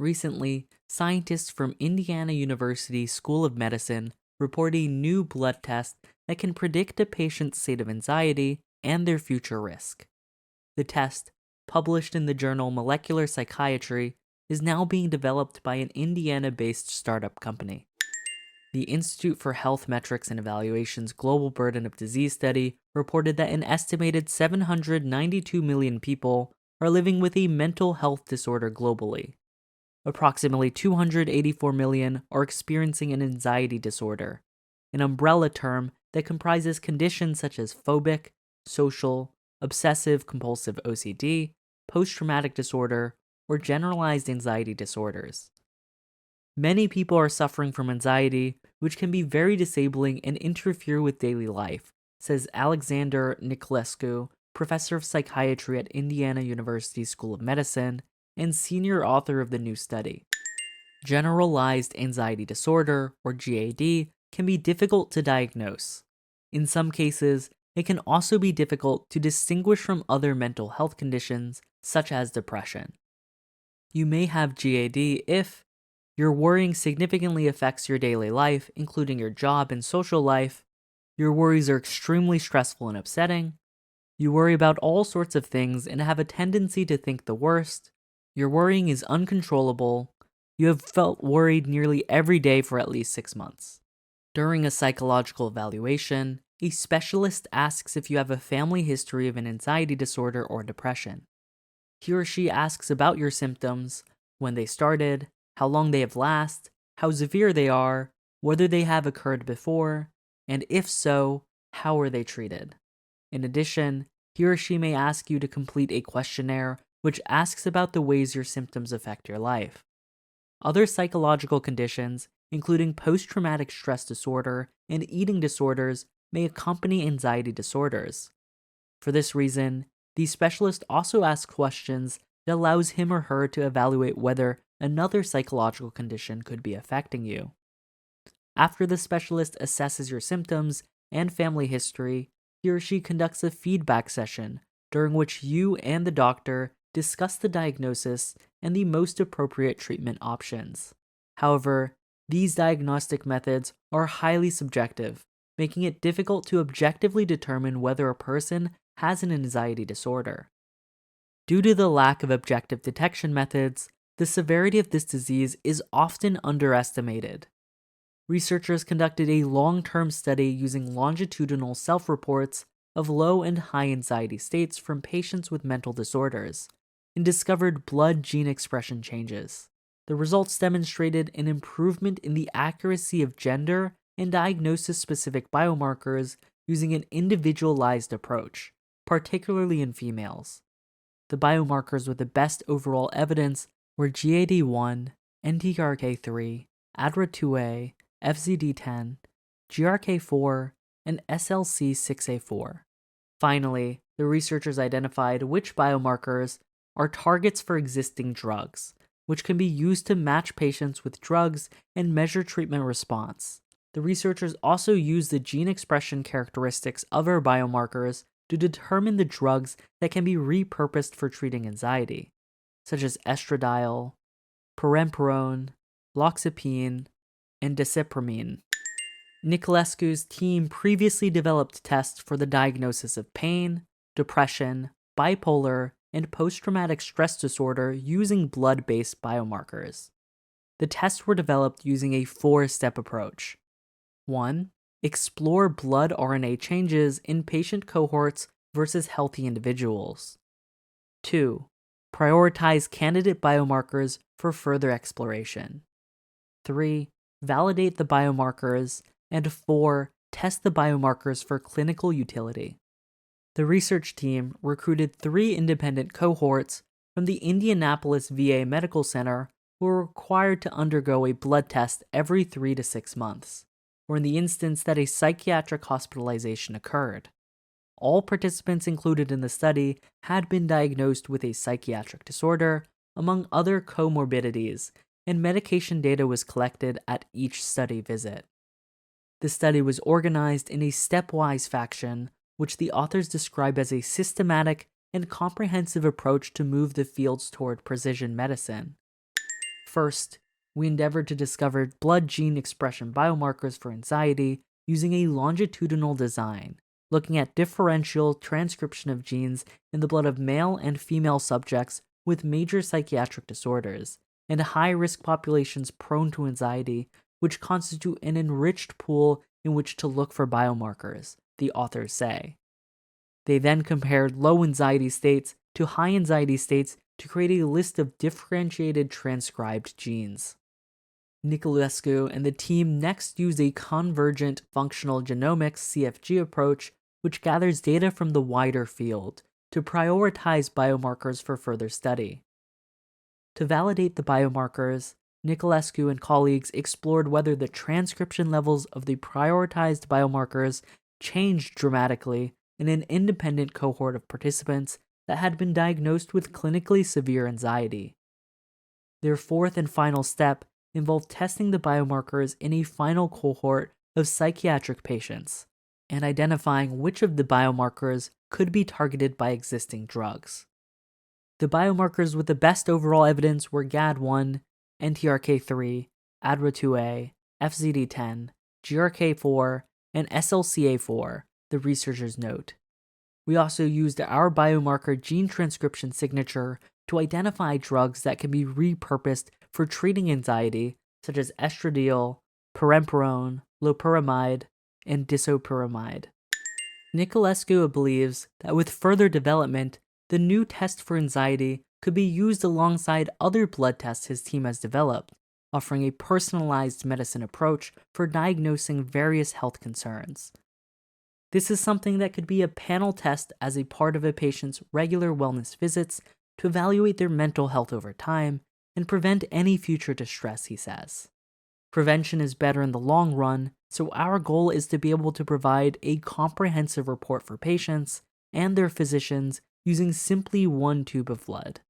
Recently, scientists from Indiana University School of Medicine report a new blood test that can predict a patient's state of anxiety and their future risk. The test, published in the journal Molecular Psychiatry, is now being developed by an Indiana based startup company. The Institute for Health Metrics and Evaluation's Global Burden of Disease study reported that an estimated 792 million people are living with a mental health disorder globally. Approximately 284 million are experiencing an anxiety disorder, an umbrella term that comprises conditions such as phobic, social, obsessive compulsive OCD, post traumatic disorder, or generalized anxiety disorders. Many people are suffering from anxiety, which can be very disabling and interfere with daily life, says Alexander Niculescu, professor of psychiatry at Indiana University School of Medicine and senior author of the new study. Generalized anxiety disorder, or GAD, can be difficult to diagnose. In some cases, it can also be difficult to distinguish from other mental health conditions, such as depression. You may have GAD if your worrying significantly affects your daily life, including your job and social life. Your worries are extremely stressful and upsetting. You worry about all sorts of things and have a tendency to think the worst. Your worrying is uncontrollable. You have felt worried nearly every day for at least 6 months. During a psychological evaluation, a specialist asks if you have a family history of an anxiety disorder or depression. He or she asks about your symptoms, when they started, how long they have lasted, how severe they are, whether they have occurred before, and if so, how are they treated. In addition, he or she may ask you to complete a questionnaire which asks about the ways your symptoms affect your life. Other psychological conditions, including post-traumatic stress disorder and eating disorders, may accompany anxiety disorders. For this reason, the specialist also asks questions that allows him or her to evaluate whether another psychological condition could be affecting you. After the specialist assesses your symptoms and family history, he or she conducts a feedback session during which you and the doctor discuss the diagnosis and the most appropriate treatment options. However, these diagnostic methods are highly subjective, making it difficult to objectively determine whether a person has an anxiety disorder. Due to the lack of objective detection methods, the severity of this disease is often underestimated. Researchers conducted a long-term study using longitudinal self-reports of low and high anxiety states from patients with mental disorders and discovered blood gene expression changes. The results demonstrated an improvement in the accuracy of gender and diagnosis-specific biomarkers using an individualized approach, particularly in females. The biomarkers with the best overall evidence were GAD1, NTRK3, ADRA2A, FZD10, GRK4, and SLC6A4. Finally, the researchers identified which biomarkers are targets for existing drugs, which can be used to match patients with drugs and measure treatment response. The researchers also used the gene expression characteristics of our biomarkers to determine the drugs that can be repurposed for treating anxiety, such as estradiol, peramperone, loxapine, and desipramine. Niculescu's team previously developed tests for the diagnosis of pain, depression, bipolar, and post-traumatic stress disorder using blood-based biomarkers. The tests were developed using a 4-step approach. 1. Explore blood RNA changes in patient cohorts versus healthy individuals. 2. Prioritize candidate biomarkers for further exploration. 3. Validate the biomarkers. And 4. Test the biomarkers for clinical utility. The research team recruited 3 independent cohorts from the Indianapolis VA Medical Center who were required to undergo a blood test every 3 to 6 months, or in the instance that a psychiatric hospitalization occurred. All participants included in the study had been diagnosed with a psychiatric disorder, among other comorbidities, and medication data was collected at each study visit. The study was organized in a stepwise fashion, which the authors describe as a systematic and comprehensive approach to move the fields toward precision medicine. First, we endeavored to discover blood gene expression biomarkers for anxiety using a longitudinal design, looking at differential transcription of genes in the blood of male and female subjects with major psychiatric disorders and high-risk populations prone to anxiety, which constitute an enriched pool in which to look for biomarkers, the authors say. They then compared low anxiety states to high anxiety states to create a list of differentiated transcribed genes. Niculescu and the team next used a convergent functional genomics CFG approach, which gathers data from the wider field, to prioritize biomarkers for further study. To validate the biomarkers, Niculescu and colleagues explored whether the transcription levels of the prioritized biomarkers changed dramatically in an independent cohort of participants that had been diagnosed with clinically severe anxiety. Their fourth and final step involved testing the biomarkers in a final cohort of psychiatric patients and identifying which of the biomarkers could be targeted by existing drugs. The biomarkers with the best overall evidence were GAD1, NTRK3, ADRA2A, FZD10, GRK4, and SLCA4, the researchers note. We also used our biomarker gene transcription signature to identify drugs that can be repurposed for treating anxiety, such as estradiol, paramperone, loperamide, and disopyramide. Niculescu believes that with further development, the new test for anxiety could be used alongside other blood tests his team has developed, offering a personalized medicine approach for diagnosing various health concerns. This is something that could be a panel test as a part of a patient's regular wellness visits to evaluate their mental health over time and prevent any future distress, he says. Prevention is better in the long run, so our goal is to be able to provide a comprehensive report for patients and their physicians using simply one tube of blood.